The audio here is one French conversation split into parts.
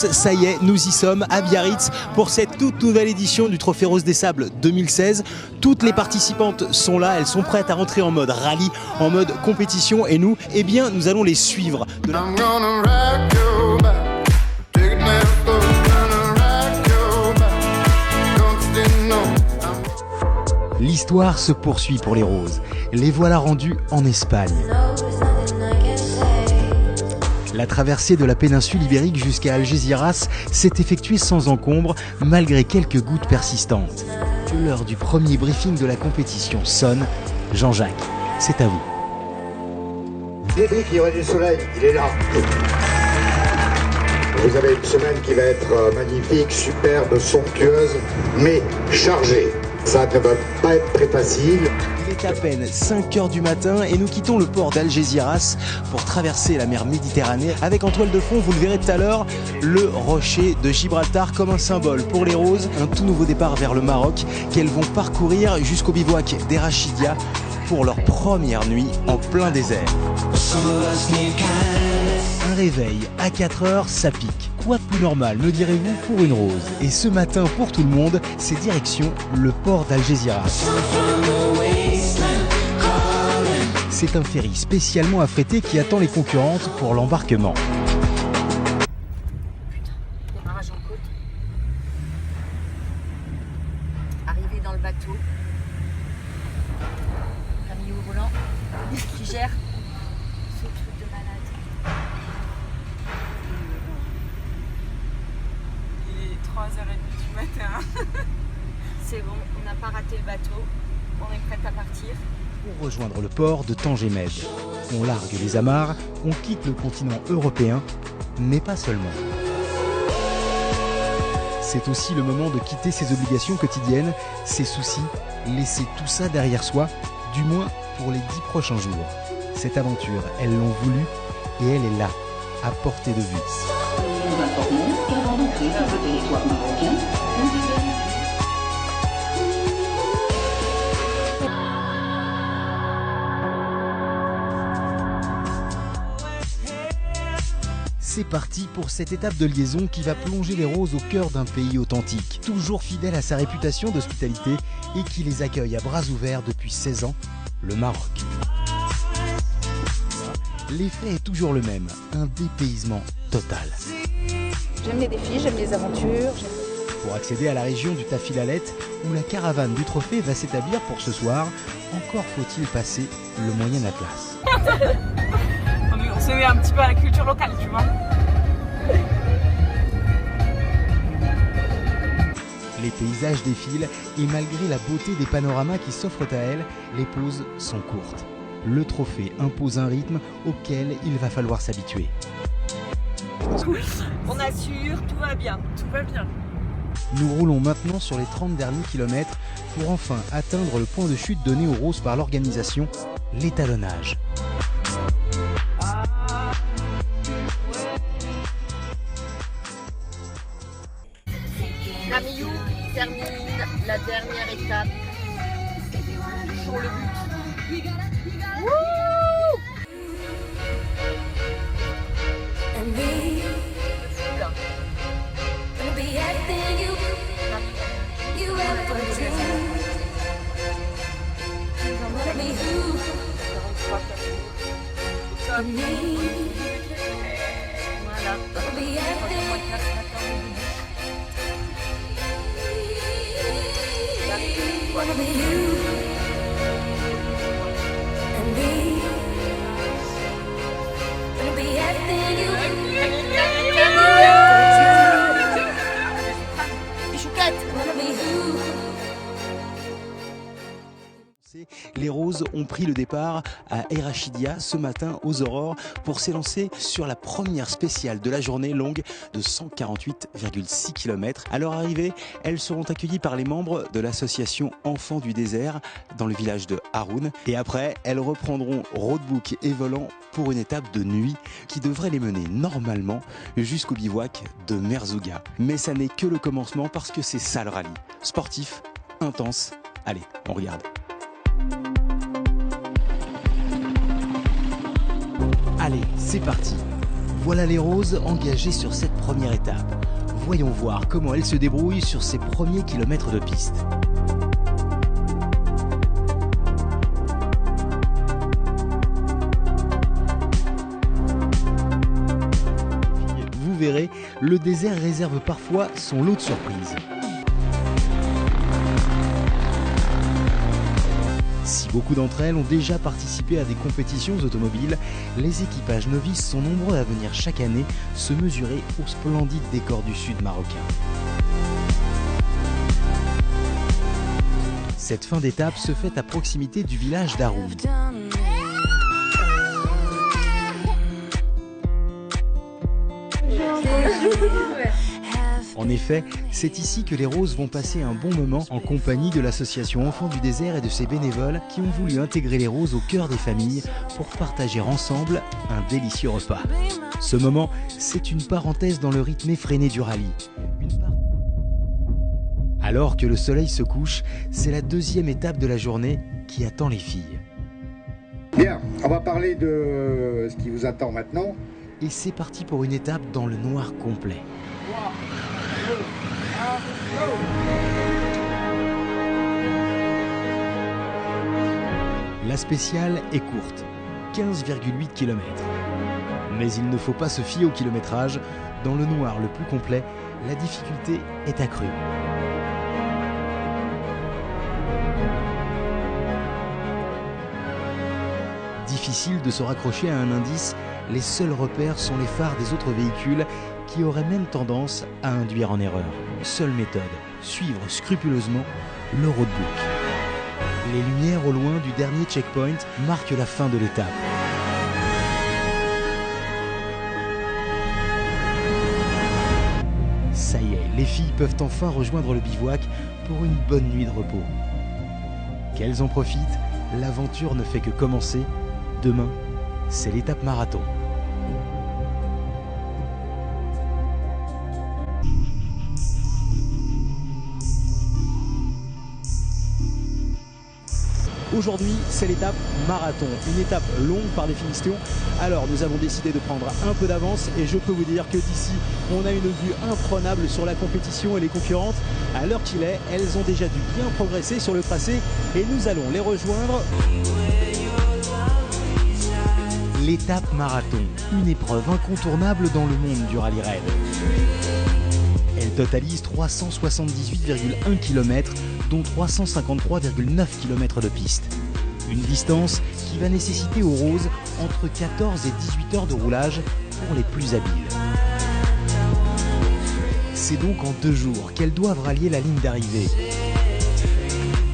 Ça y est, nous y sommes à Biarritz pour cette toute nouvelle édition du Trophée Rose des Sables 2016. Toutes les participantes sont là, elles sont prêtes à rentrer en mode rallye, en mode compétition et nous, eh bien, nous allons les suivre. L'histoire se poursuit pour les roses. Les voilà rendues en Espagne. La traversée de la péninsule ibérique jusqu'à Algeciras s'est effectuée sans encombre, malgré quelques gouttes persistantes. L'heure du premier briefing de la compétition sonne. Jean-Jacques, c'est à vous. Défi qui aurait du soleil, il est là. Vous avez une semaine qui va être magnifique, superbe, somptueuse, mais chargée. Ça ne va pas être très facile. Il est à peine 5 h du matin et nous quittons le port d'Algeciras pour traverser la mer Méditerranée avec en toile de fond, vous le verrez tout à l'heure, le rocher de Gibraltar comme un symbole pour les roses. Un tout nouveau départ vers le Maroc qu'elles vont parcourir jusqu'au bivouac d'Erachidia pour leur première nuit en plein désert. Un réveil à 4 h, ça pique. Quoi de plus normal, me direz-vous, pour une rose? Et ce matin, pour tout le monde, c'est direction le port d'Algeciras. C'est un ferry spécialement affrété qui attend les concurrentes pour l'embarquement. Démarrage en côte. Arrivée dans le bateau. Camille au volant qui gère ce truc de malade. Il est 3h30 du matin. C'est bon, on n'a pas raté le bateau. On est prête à partir. Pour rejoindre le port de Tanger-Med, on largue les amarres, on quitte le continent européen, mais pas seulement. C'est aussi le moment de quitter ses obligations quotidiennes, ses soucis, laisser tout ça derrière soi, du moins pour les 10 prochains jours. Cette aventure, elles l'ont voulu et elle est là, à portée de vue. Nous informons qu'avant d'entrer sur le territoire marocain, C'est parti pour cette étape de liaison qui va plonger les roses au cœur d'un pays authentique, toujours fidèle à sa réputation d'hospitalité et qui les accueille à bras ouverts depuis 16 ans, le Maroc. L'effet est toujours le même, un dépaysement total. J'aime les défis, j'aime les aventures. Pour accéder à la région du Tafilalet, où la caravane du trophée va s'établir pour ce soir, encore faut-il passer le Moyen Atlas. On se met un petit peu à la culture locale, tu vois. Les paysages défilent et malgré la beauté des panoramas qui s'offrent à elles, les pauses sont courtes. Le trophée impose un rythme auquel il va falloir s'habituer. On assure, tout va bien. Tout va bien. Nous roulons maintenant sur les 30 derniers kilomètres pour enfin atteindre le point de chute donné aux roses par l'organisation, l'étalonnage. Camille termine la dernière étape pour le but. Les roses ont pris le départ à Erachidia ce matin aux aurores pour s'élancer sur la première spéciale de la journée longue de 148,6 km. À leur arrivée, elles seront accueillies par les membres de l'association Enfants du désert dans le village de Haroun. Et après, elles reprendront roadbook et volant pour une étape de nuit qui devrait les mener normalement jusqu'au bivouac de Merzouga. Mais ça n'est que le commencement parce que c'est ça le rallye. Sportif, intense. Allez, on regarde. Allez, c'est parti. Voilà les roses engagées sur cette première étape. Voyons voir comment elles se débrouillent sur ces premiers kilomètres de piste. Vous verrez, le désert réserve parfois son lot de surprises. Si beaucoup d'entre elles ont déjà participé à des compétitions automobiles, les équipages novices sont nombreux à venir chaque année se mesurer au splendide décor du sud marocain. Cette fin d'étape se fait à proximité du village d'Aroum. En effet, c'est ici que les roses vont passer un bon moment en compagnie de l'association Enfants du désert et de ses bénévoles qui ont voulu intégrer les roses au cœur des familles pour partager ensemble un délicieux repas. Ce moment, c'est une parenthèse dans le rythme effréné du rallye. Alors que le soleil se couche, c'est la deuxième étape de la journée qui attend les filles. Bien, on va parler de ce qui vous attend maintenant. Et c'est parti pour une étape dans le noir complet. La spéciale est courte, 15,8 km. Mais il ne faut pas se fier au kilométrage. Dans le noir le plus complet, la difficulté est accrue. Difficile de se raccrocher à un indice, les seuls repères sont les phares des autres véhicules qui auraient même tendance à induire en erreur. Seule méthode, suivre scrupuleusement le roadbook. Les lumières au loin du dernier checkpoint marquent la fin de l'étape. Ça y est, les filles peuvent enfin rejoindre le bivouac pour une bonne nuit de repos. Qu'elles en profitent, l'aventure ne fait que commencer. Demain, c'est l'étape marathon. Aujourd'hui, c'est l'étape marathon, une étape longue par définition. Alors, nous avons décidé de prendre un peu d'avance et je peux vous dire que d'ici, on a une vue imprenable sur la compétition et les concurrentes. À l'heure qu'il est, elles ont déjà dû bien progresser sur le tracé et nous allons les rejoindre. L'étape marathon, une épreuve incontournable dans le monde du rallye raid. Elle totalise 378,1 km, dont 353,9 km de piste. Une distance qui va nécessiter aux roses entre 14 et 18 heures de roulage pour les plus habiles. C'est donc en 2 jours qu'elles doivent rallier la ligne d'arrivée.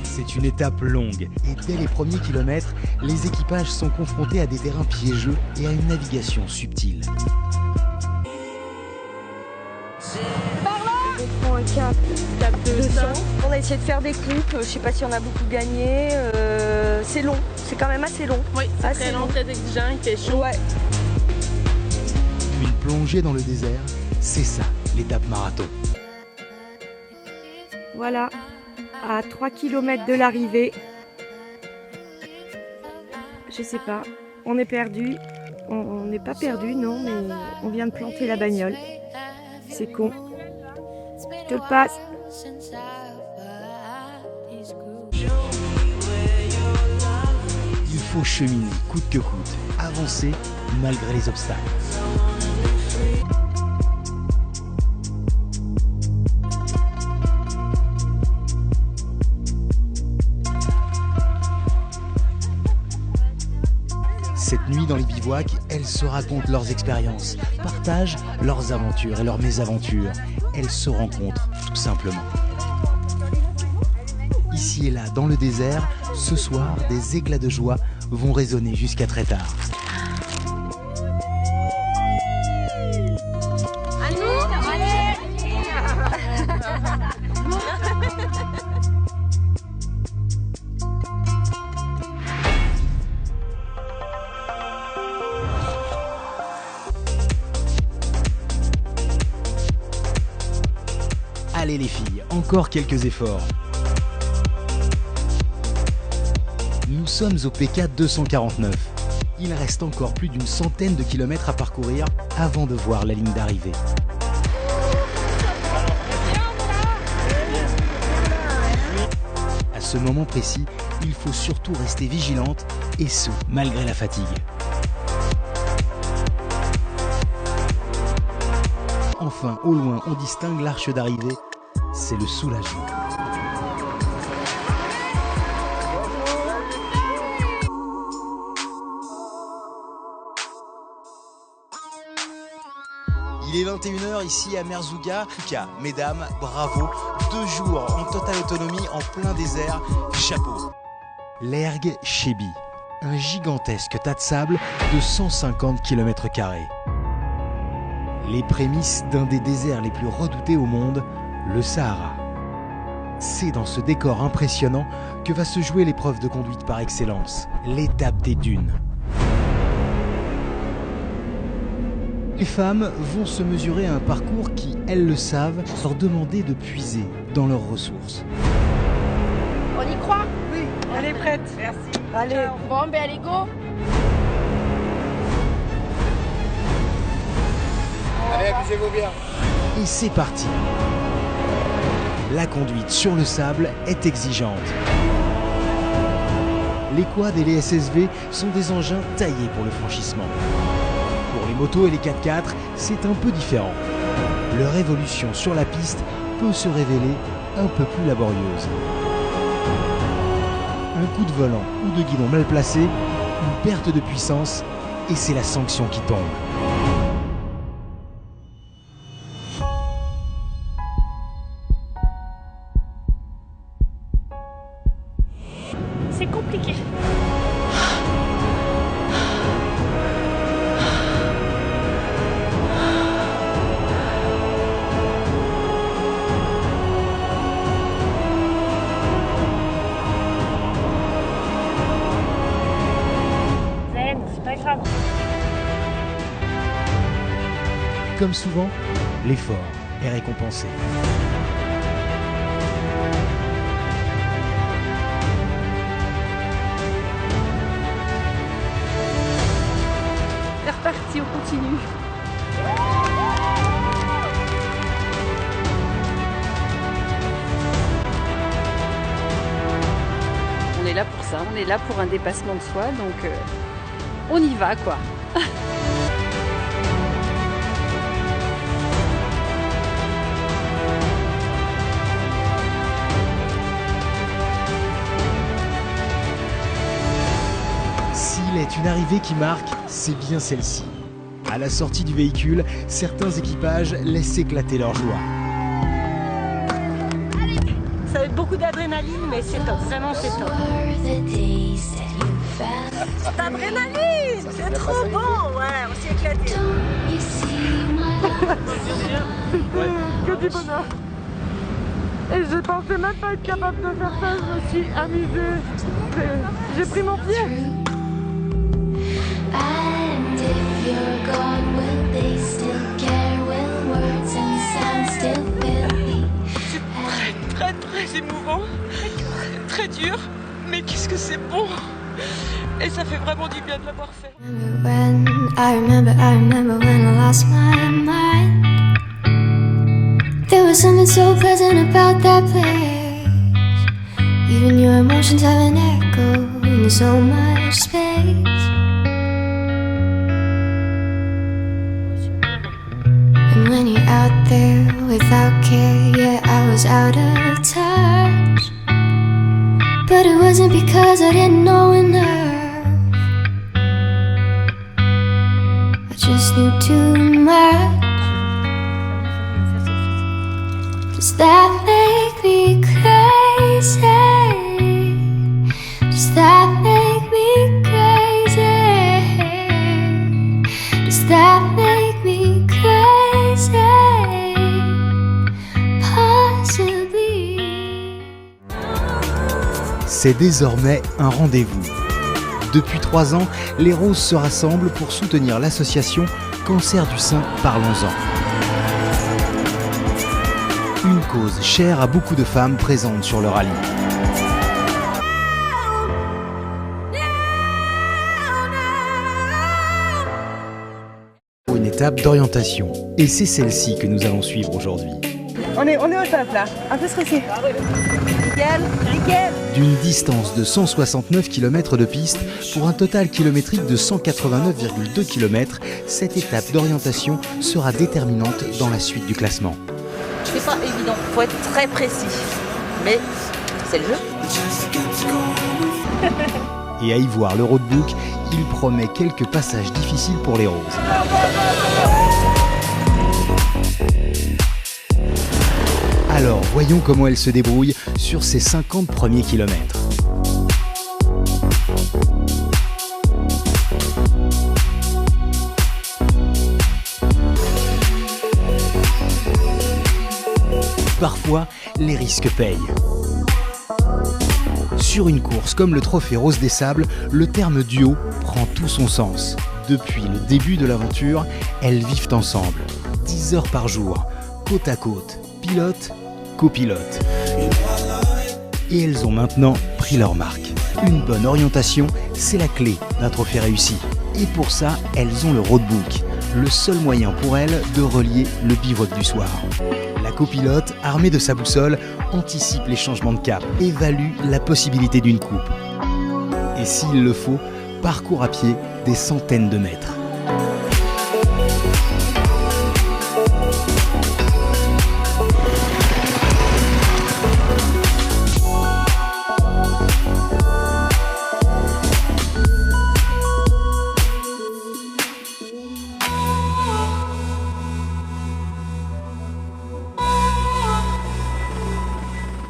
C'est une étape longue et dès les premiers kilomètres, les équipages sont confrontés à des terrains piégeux et à une navigation subtile. On prend un cap 200. On a essayé de faire des coupes. Je sais pas si on a beaucoup gagné. C'est long. C'est quand même assez long. Oui, c'est très long, très exigeant. Il fait chaud. Ouais. Une plongée dans le désert, c'est ça, l'étape marathon. Voilà. À 3 km de l'arrivée. Je sais pas. On est perdu. On n'est pas perdu, non, mais on vient de planter la bagnole. C'est con. Je te le passe. Il faut cheminer coûte que coûte, avancer malgré les obstacles. Cette nuit dans les bivouacs, elles se racontent leurs expériences, partagent leurs aventures et leurs mésaventures. Elles se rencontrent tout simplement. Ici et là, dans le désert, ce soir, des éclats de joie vont résonner jusqu'à très tard. Allez les filles, encore quelques efforts. Nous sommes au PK 249. Il reste encore plus d'une centaine de kilomètres à parcourir avant de voir la ligne d'arrivée. À ce moment précis, il faut surtout rester vigilante, et ce, malgré la fatigue. Enfin, au loin, on distingue l'arche d'arrivée. C'est le soulagement. Il est 21h ici à Merzouga. Mesdames, bravo. 2 jours en totale autonomie en plein désert. Chapeau. L'Erg Shebi, un gigantesque tas de sable de 150 km². Les prémices d'un des déserts les plus redoutés au monde, le Sahara. C'est dans ce décor impressionnant que va se jouer l'épreuve de conduite par excellence, l'étape des dunes. Les femmes vont se mesurer à un parcours qui, elles le savent, leur demander de puiser dans leurs ressources. On y croit? Oui, elle est prête. Merci. Allez. Bon, ben allez, go. Allez, amusez-vous bien. Et c'est parti. La conduite sur le sable est exigeante. Les quads et les SSV sont des engins taillés pour le franchissement. Pour les motos et les 4x4, c'est un peu différent. Leur évolution sur la piste peut se révéler un peu plus laborieuse. Un coup de volant ou de guidon mal placé, une perte de puissance, et c'est la sanction qui tombe. C'est compliqué. C'est pas grave. Comme souvent, l'effort est récompensé. C'est reparti, on continue. On est là pour ça, on est là pour un dépassement de soi, donc on y va quoi. S'il est une arrivée qui marque, c'est bien celle-ci. À la sortie du véhicule, certains équipages laissent éclater leur joie. Ça va être beaucoup d'adrénaline, mais c'est top. Vraiment, c'est top. D'adrénaline, c'est trop bon. Ouais, on s'est éclaté. Que du bonheur. Et je pensais même pas être capable de faire ça. Je me suis amusée. J'ai pris mon pied. And if you're gone, will they still care? Will words and sounds still fill me? C'est très émouvant, très dur, mais qu'est-ce que c'est bon! Et ça fait vraiment du bien de l'avoir fait. I remember when I lost my mind. There was something so pleasant about that place. Even your emotions have an echo in so much space. And when you're out there without care, yeah, I was out of touch. But it wasn't because I didn't know enough. I just knew too much. Does that make me crazy? Does that make me crazy? Does that make me crazy? Possibly. C'est désormais un rendez-vous. Depuis 3 ans, les Roses se rassemblent pour soutenir l'association Cancer du sein, parlons-en. Une cause chère à beaucoup de femmes présentes sur le rallye. étape d'orientation. Et c'est celle-ci que nous allons suivre aujourd'hui. On est au top là, un peu stressé. Nickel. D'une distance de 169 km de piste pour un total kilométrique de 189,2 km, cette étape d'orientation sera déterminante dans la suite du classement. C'est pas évident, faut être très précis, mais c'est le jeu. Et à y voir le roadbook, il promet quelques passages difficiles pour les roses. Alors, voyons comment elle se débrouille sur ces 50 premiers kilomètres. Parfois, les risques payent. Sur une course comme le Trophée Rose des Sables, le terme duo prend tout son sens. Depuis le début de l'aventure, elles vivent ensemble, 10 heures par jour, côte à côte, pilote, copilote. Et elles ont maintenant pris leur marque. Une bonne orientation, c'est la clé d'un trophée réussi. Et pour ça, elles ont le roadbook, le seul moyen pour elles de relier le bivouac du soir. La copilote, armée de sa boussole, anticipe les changements de cap, évalue la possibilité d'une coupe. Et s'il le faut, parcourt à pied des centaines de mètres.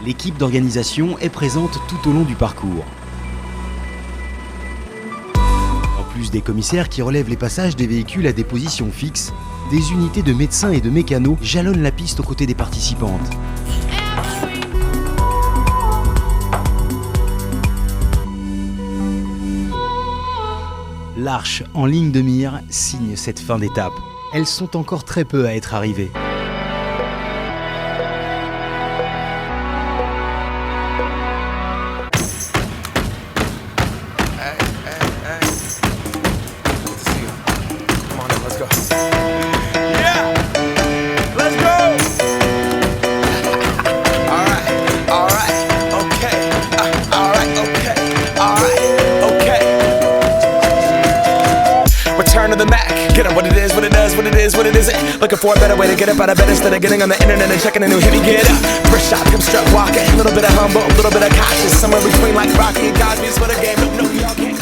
L'équipe d'organisation est présente tout au long du parcours. En plus des commissaires qui relèvent les passages des véhicules à des positions fixes, des unités de médecins et de mécanos jalonnent la piste aux côtés des participantes. L'Arche en ligne de mire signe cette fin d'étape. Elles sont encore très peu à être arrivées. Looking for a better way to get up out of bed instead of getting on the internet and checking a new hit. Get up, first shot, come strut walking. A little bit of humble, a little bit of cautious. Somewhere between like Rocky and Cosby's for the game. No, y'all can't.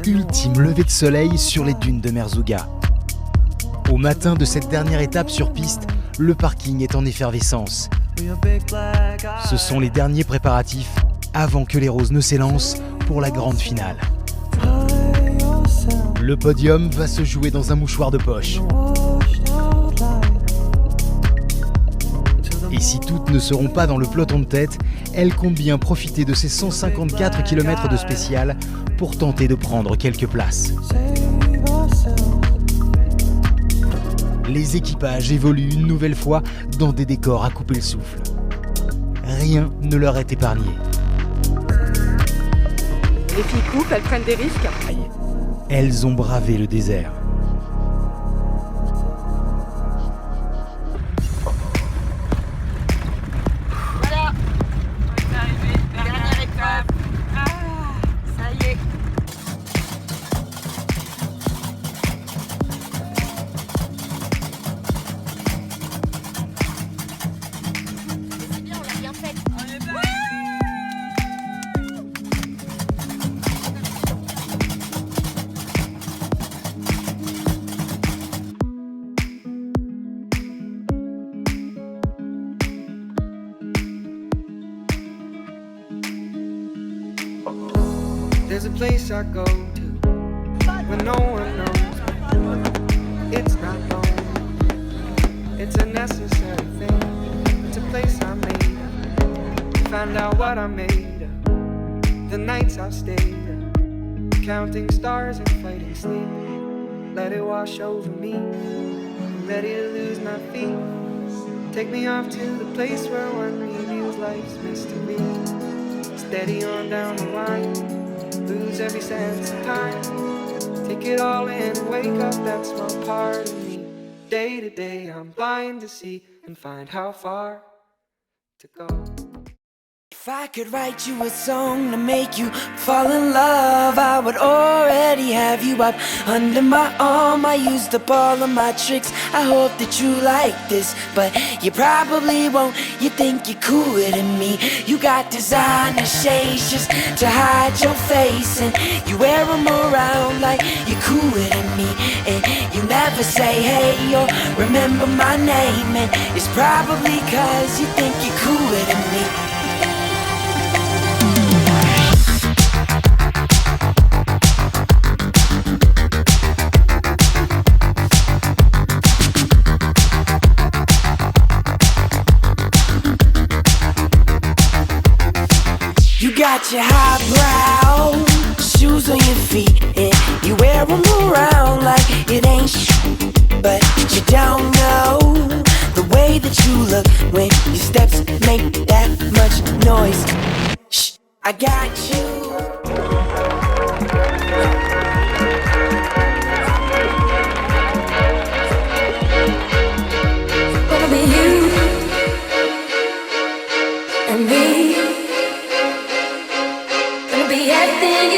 Ultime lever de soleil sur les dunes de Merzouga. Au matin de cette dernière étape sur piste, le parking est en effervescence. Ce sont les derniers préparatifs avant que les roses ne s'élancent pour la grande finale. Le podium va se jouer dans un mouchoir de poche. Et si toutes ne seront pas dans le peloton de tête, elles comptent bien profiter de ces 154 km de spécial pour tenter de prendre quelques places. Les équipages évoluent une nouvelle fois dans des décors à couper le souffle. Rien ne leur est épargné. Les filles coupent, elles prennent des risques. Elles ont bravé le désert. Voilà, on est arrivé. Dernière étape. Ah, ça y est. C'est bien, on l'a bien fait. On est bien. There's a place I go to when no one knows. It's not lonely, it's a necessary thing. It's a place I made. Find out what I made of. The nights I've stayed up, counting stars and fighting sleep. Let it wash over me. I'm ready to lose my feet. Take me off to the place where one reveals life's mystery. Steady on down the line. lose every sense of time. Take it all in and wake up that small part of me. Day to day I'm blind to see and find how far to go. If I could write you a song to make you fall in love, I would already have you up under my arm. I used up all of my tricks, I hope that you like this, but you probably won't. You think you're cooler than me. You got designer shades just to hide your face, and you wear them around like you're cooler than me. And you never say hey or remember my name, and it's probably cause you think you're cooler than me. You got your highbrow shoes on your feet, and you wear them around like it ain't but you don't know the way that you look when your steps make that much noise. Shh, I got you. Gonna be you and me. Gonna be everything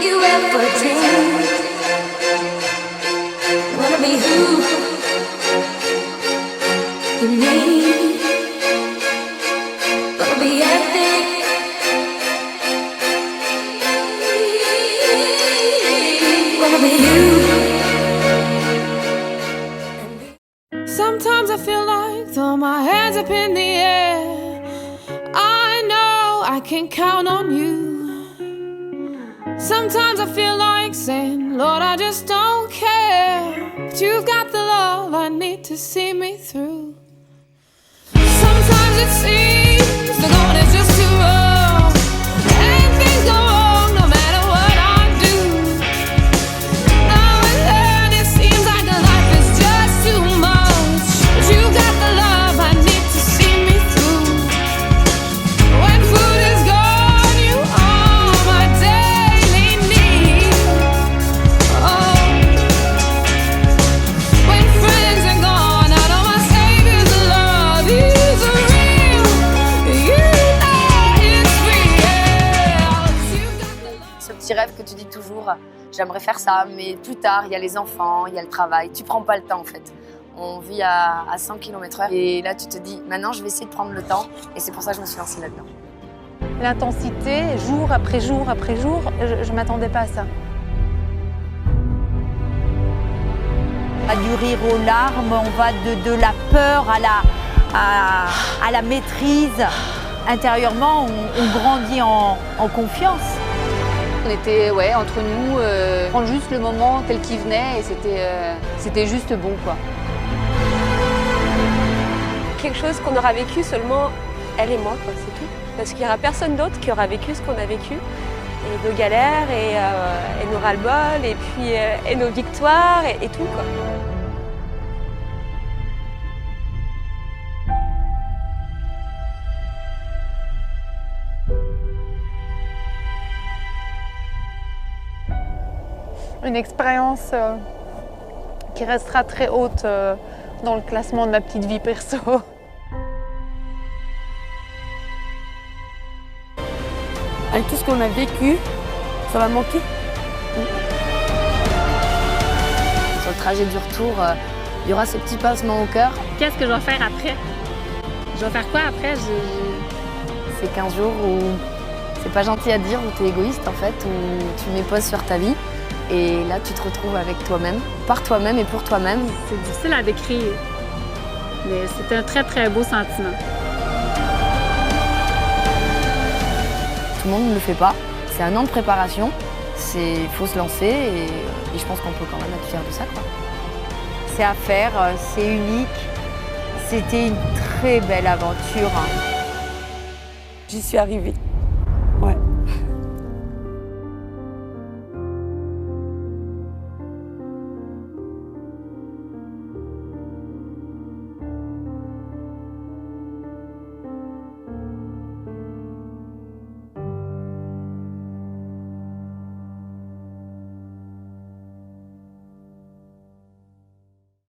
you ever dreamed. Wanna be who you need. Gonna be everything. Wanna be you. Sometimes I feel like throw my hands up in the air. I know I can count on you. Sometimes I feel like saying, Lord, I just don't care. But you've got the love I need to see me through. Sometimes it seems the going is just too rough, and things go wrong no matter what I do. Now and then it seems like life is just too much, but you've got the love I need to see me through. When food is gone, you are my daily need. Oh, when friends are gone, I know my Savior's love is real. You know it's real. You've got the love. Ce petit rêve que tu dis toujours, j'aimerais faire ça, mais plus tard, il y a les enfants, il y a le travail. Tu prends pas le temps en fait. On vit à 100 km/h et là tu te dis, maintenant je vais essayer de prendre le temps, et c'est pour ça que je me suis lancée là-dedans. L'intensité, jour après jour après jour, je m'attendais pas à ça. Du rire aux larmes, on va de la peur à la maîtrise. Intérieurement, on grandit en confiance. On était entre nous, prendre juste le moment tel qu'il venait, et c'était juste bon, quoi. Quelque chose qu'on aura vécu seulement elle et moi, quoi, c'est tout. Parce qu'il n'y aura personne d'autre qui aura vécu ce qu'on a vécu. Et nos galères, et nos ras-le-bol, et puis et nos victoires, et tout, quoi. Une expérience qui restera très haute dans le classement de ma petite vie perso. Avec tout ce qu'on a vécu, ça va manquer. Sur le trajet du retour, il y aura ces petits pincements au cœur. Qu'est-ce que je vais faire après? Je vais faire quoi après? C'est 15 jours où c'est pas gentil à dire, où tu es égoïste en fait, où tu mets pause sur ta vie. Et là, tu te retrouves avec toi-même, par toi-même et pour toi-même. C'est difficile à décrire, mais c'est un très très beau sentiment. Tout le monde ne le fait pas. C'est un an de préparation. Il faut se lancer, et je pense qu'on peut quand même être fier de ça, quoi. C'est à faire, c'est unique. C'était une très belle aventure. J'y suis arrivée.